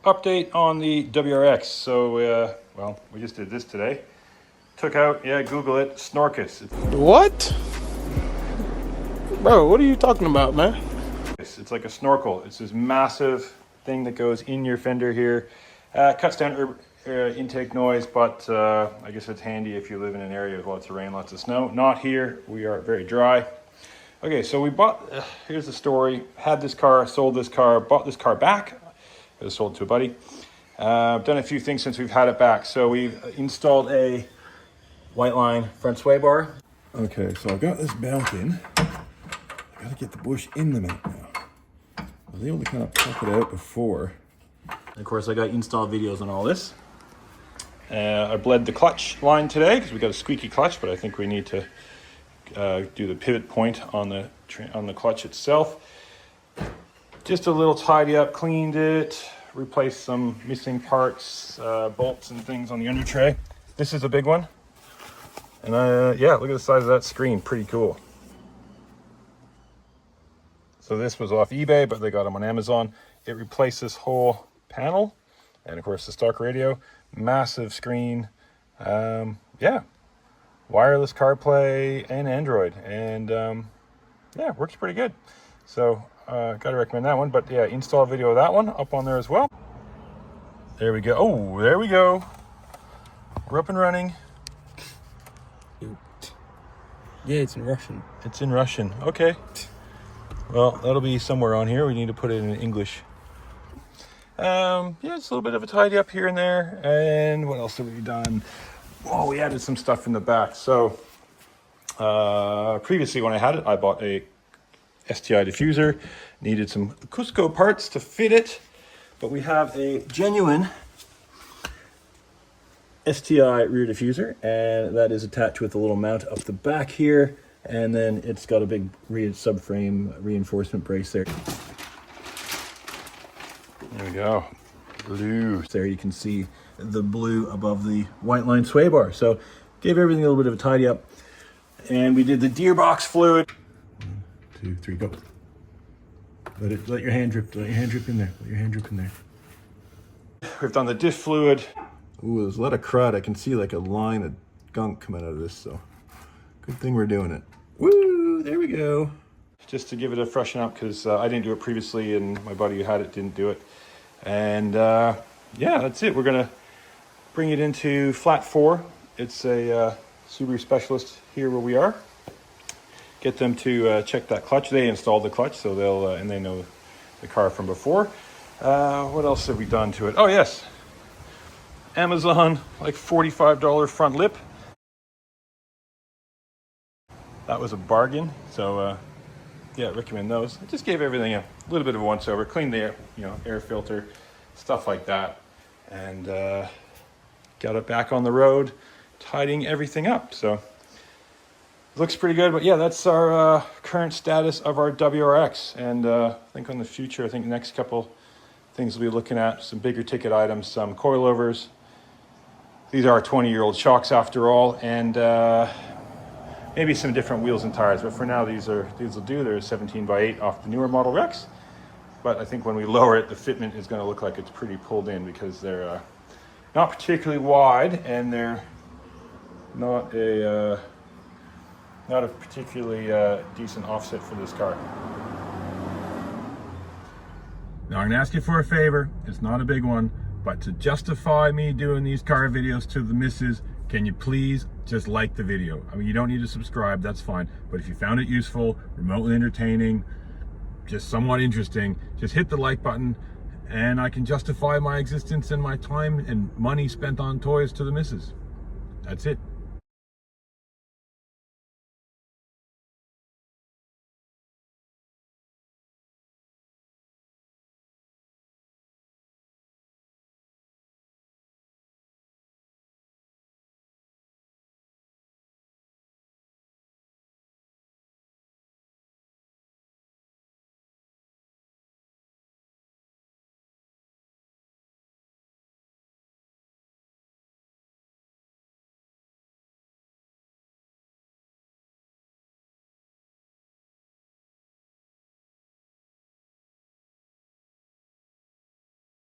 Update on the WRX. So, well, we just did this today. Took out, yeah, Google it, Snorkus. What? Bro, what are you talking about, man? It's like a snorkel. It's this massive thing that goes in your fender here. Cuts down intake noise, but I guess it's handy if you live in an area with lots of rain, lots of snow. Not here. We are very dry. Okay, so we bought, here's the story. Had this car, sold this car, bought this car back. It was sold to a buddy. I've done a few things since we've had it back. So we've installed a Whiteline Front Swaybar. Okay, so I've got this mount in. I gotta get the bush in the mount now. I was able to kind of pop it out before. And of course, I got install videos on all this. I bled the clutch line today because we got a squeaky clutch, but I think we need to do the pivot point on the clutch itself. Just a little tidy up, cleaned it, replaced some missing parts, bolts and things on the under tray. This is a big one. And yeah, look at the size of that screen, pretty cool. So this was off eBay, but they got them on Amazon. It replaced this whole panel. And of course the stock radio, massive screen. Yeah, wireless CarPlay and Android. And yeah, works pretty good. So gotta recommend that one, but yeah, install video of that one up on there as well. There we go. Oh, there we go. We're up and running. Yeah, it's in Russian. It's in Russian. Okay. Well, that'll be somewhere on here. We need to put it in English. Yeah, it's a little bit of a tidy up here and there. And what else have we done? Oh, we added some stuff in the back. So previously when I had it, I bought a STI diffuser. Needed some Cusco parts to fit it. But we have a genuine STI rear diffuser, and that is attached with a little mount up the back here, and then it's got a big subframe reinforcement brace there. There we go. Blue. There you can see the blue above the Whiteline Swaybar. So gave everything a little bit of a tidy up, and we did the gearbox fluid. 1, 2, 3, go. Let your hand drip. Let your hand drip in there. Let your hand drip in there. We've done the diff fluid. Ooh, there's a lot of crud. I can see like a line of gunk coming out of this, so good thing we're doing it. Woo, there we go. Just to give it a freshen up, because I didn't do it previously and my buddy who had it didn't do it. And yeah, that's it. We're gonna bring it into flat 4. It's a Subaru specialist here where we are. Get them to check that clutch. They installed the clutch, so they'll, and they know the car from before. What else have we done to it? Oh yes. Amazon, like $45 front lip. That was a bargain. So yeah, recommend those. I just gave everything a little bit of a once over, cleaned the air filter, stuff like that, and got it back on the road, tidying everything up. So it looks pretty good. But yeah, that's our current status of our WRX. And I think on the future, I think the next couple things we'll be looking at, some bigger ticket items, some coilovers. These are 20-year-old shocks after all, and maybe some different wheels and tires. But for now, these will do. They're 17x8 off the newer Model Rex. But I think when we lower it, the fitment is going to look like it's pretty pulled in, because they're not particularly wide, and they're not a particularly decent offset for this car. Now I'm going to ask you for a favor. It's not a big one. But to justify me doing these car videos to the missus, can you please just like the video? I mean, you don't need to subscribe, that's fine. But if you found it useful, remotely entertaining, just somewhat interesting, just hit the like button, and I can justify my existence and my time and money spent on toys to the missus. That's it.